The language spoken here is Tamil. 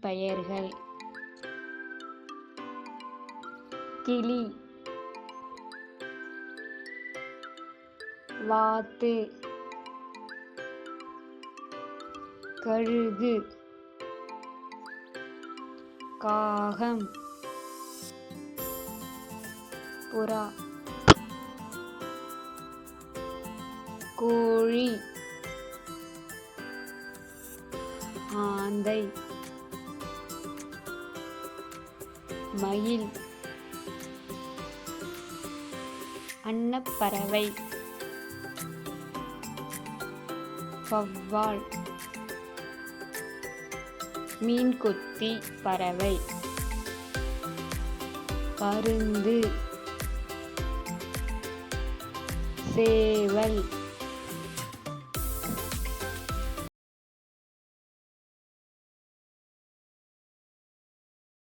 பெயர்கள்: கிளி, வாத்து, கழுகு, காகம், புறா, கோழி, ஆந்தை, மயில், அன்னப்பறவை, வௌவால், மீன்கொத்தி பறவை, பருந்து, சேவல்,